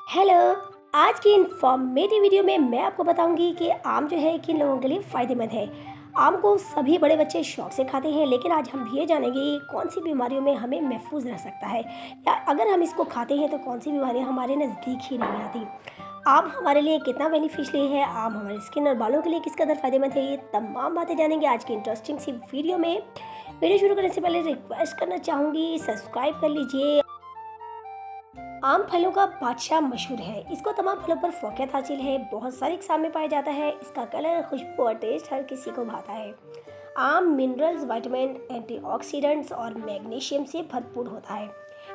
Hello. आज की informative video में मैं आपको बताऊंगी कि आम जो है किन लोगों के लिए फ़ायदेमंद है। आम को सभी बड़े बच्चे शौक से खाते हैं, लेकिन आज हम ये जानेंगे ये कौन सी बीमारियों में हमें महफूज रह सकता है, या अगर हम इसको खाते हैं तो कौन सी बीमारियां हमारे नज़दीक ही नहीं आती। आम हमारे लिए कितना बेनिफिशियली है, आम हमारे स्किन और बालों के लिए किस कदर फ़ायदेमंद है, ये तमाम बातें जानेंगे आज की इंटरेस्टिंग सी वीडियो में। वीडियो शुरू करने से पहले रिक्वेस्ट करना चाहूँगी, सब्सक्राइब कर लीजिए। आम फलों का बादशाह मशहूर है। इसको तमाम फलों पर फ़ौक़ियत हासिल है, बहुत सारी अक़साम में पाया जाता है। इसका कलर, खुशबू और टेस्ट हर किसी को भाता है। आम मिनरल्स, विटामिन, एंटीऑक्सीडेंट्स और मैग्नीशियम से भरपूर होता है।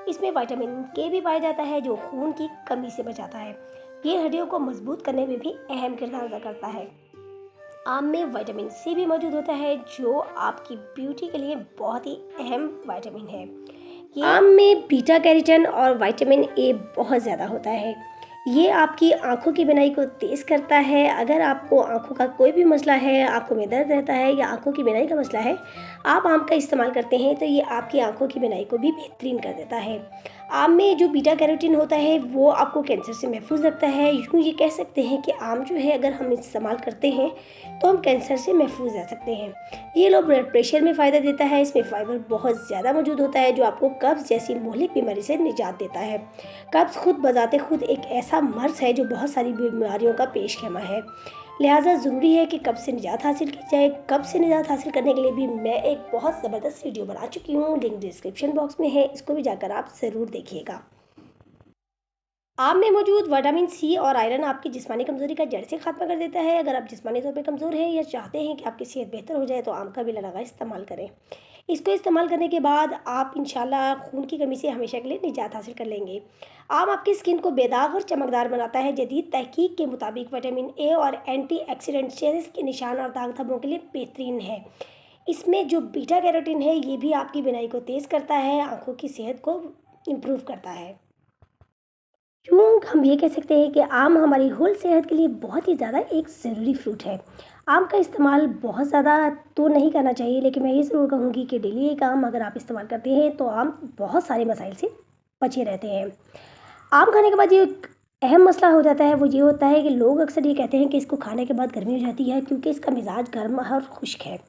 इसमें विटामिन के भी पाया जाता है जो खून की कमी से बचाता है। ये हड्डियों को मजबूत करने में भी अहम किरदार अदा करता है। आम में विटामिन सी भी मौजूद होता है जो आपकी ब्यूटी के लिए बहुत ही अहम विटामिन है। ये आम में बीटा कैरोटीन और विटामिन ए बहुत ज़्यादा होता है। ये आपकी आंखों की बिनाई को तेज़ करता है। अगर आपको आंखों का कोई भी मसला है, आंखों में दर्द रहता है या आंखों की बिनाई का मसला है, आप आम का इस्तेमाल करते हैं तो ये आपकी आंखों की बिनाई को भी बेहतरीन कर देता है। आम में जो बीटा कैरोटीन होता है वो आपको कैंसर से महफूज रखता है। यूँ ये कह सकते हैं कि आम जो है अगर हम इस्तेमाल करते हैं तो हम कैंसर से महफूज रह सकते हैं। ये लो ब्लड प्रेशर में फ़ायदा देता है। इसमें फाइबर बहुत ज़्यादा मौजूद होता है जो आपको कब्ज़ जैसी मोहलिक बीमारी से निजात देता है। कब्ज़ खुद बजाते खुद एक ऐसा मर्ज़ है जो बहुत सारी बीमारियों का पेशखेमा है। लिहाजा ज़रूरी है कि कब्ज़ से निजात हासिल की जाए। कब्ज़ से निजात हासिल करने के लिए भी मैं एक बहुत ज़बरदस्त वीडियो बना चुकी हूँ, लिंक डिस्क्रिप्शन बॉक्स में है, इसको भी जाकर आप ज़रूर देखिएगा। आम में मौजूद विटामिन सी और आयरन आपकी जिस्मानी कमज़ोरी का जड़ से खात्मा कर देता है। अगर आप जिस्मानी तौर पे कमज़ोर हैं या चाहते हैं कि आपकी सेहत बेहतर हो जाए तो आम का बिला लगा इस्तेमाल करें। इसको इस्तेमाल करने के बाद आप इंशाल्लाह खून की कमी से हमेशा के लिए निजात हासिल कर लेंगे। आम आपकी स्किन को बेदाग और चमकदार बनाता है। जदीद तहकीक के मुताबिक विटामिन ए और एंटीऑक्सीडेंट चेहरे के निशान और दाग धब्बों के लिए बेहतरीन है। इसमें जो बीटा कैरोटीन है ये भी आपकी बिनाई को तेज़ करता है, आँखों की सेहत को इम्प्रूव करता है। यूँ हम ये कह सकते हैं कि आम हमारी होल सेहत के लिए बहुत ही ज़्यादा एक ज़रूरी फ्रूट है। आम का इस्तेमाल बहुत ज़्यादा तो नहीं करना चाहिए, लेकिन मैं ये ज़रूर कहूँगी कि डेली एक आम अगर आप इस्तेमाल करते हैं तो आम बहुत सारे मसाइल से बचे रहते हैं। आम खाने के बाद जो एक अहम मसला हो जाता है वो ये होता है कि लोग अक्सर ये कहते हैं कि इसको खाने के बाद गर्मी हो जाती है क्योंकि इसका मिजाज गर्म और खुश्क है।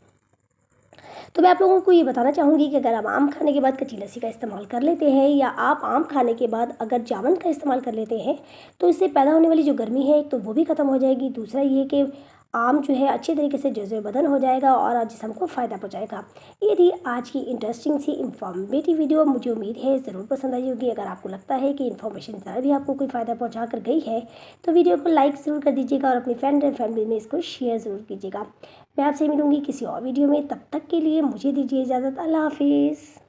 तो मैं आप लोगों को ये बताना चाहूँगी कि अगर आप आम खाने के बाद कच्ची लस्सी का इस्तेमाल कर लेते हैं या आप आम खाने के बाद अगर जामुन का इस्तेमाल कर लेते हैं तो इससे पैदा होने वाली जो गर्मी है एक तो वो भी ख़त्म हो जाएगी। दूसरा ये कि आम जो है अच्छे तरीके से जज़्ब बदन हो जाएगा और जिस्म को फ़ायदा पहुँचाएगा। ये थी आज की इंटरेस्टिंग सी इन्फॉर्मेटिव वीडियो। मुझे उम्मीद है ज़रूर पसंद आई होगी। अगर आपको लगता है कि इन्फॉर्मेशन ज़रा भी आपको कोई फ़ायदा पहुँचा कर गई है तो वीडियो को लाइक ज़रूर कर दीजिएगा और अपनी फ्रेंड एंड फैमिली में इसको शेयर ज़रूर कीजिएगा। मैं आपसे मिलूँगी किसी और वीडियो में, तब तक के लिए मुझे दीजिए इजाज़त। अल्लाह हाफिज़।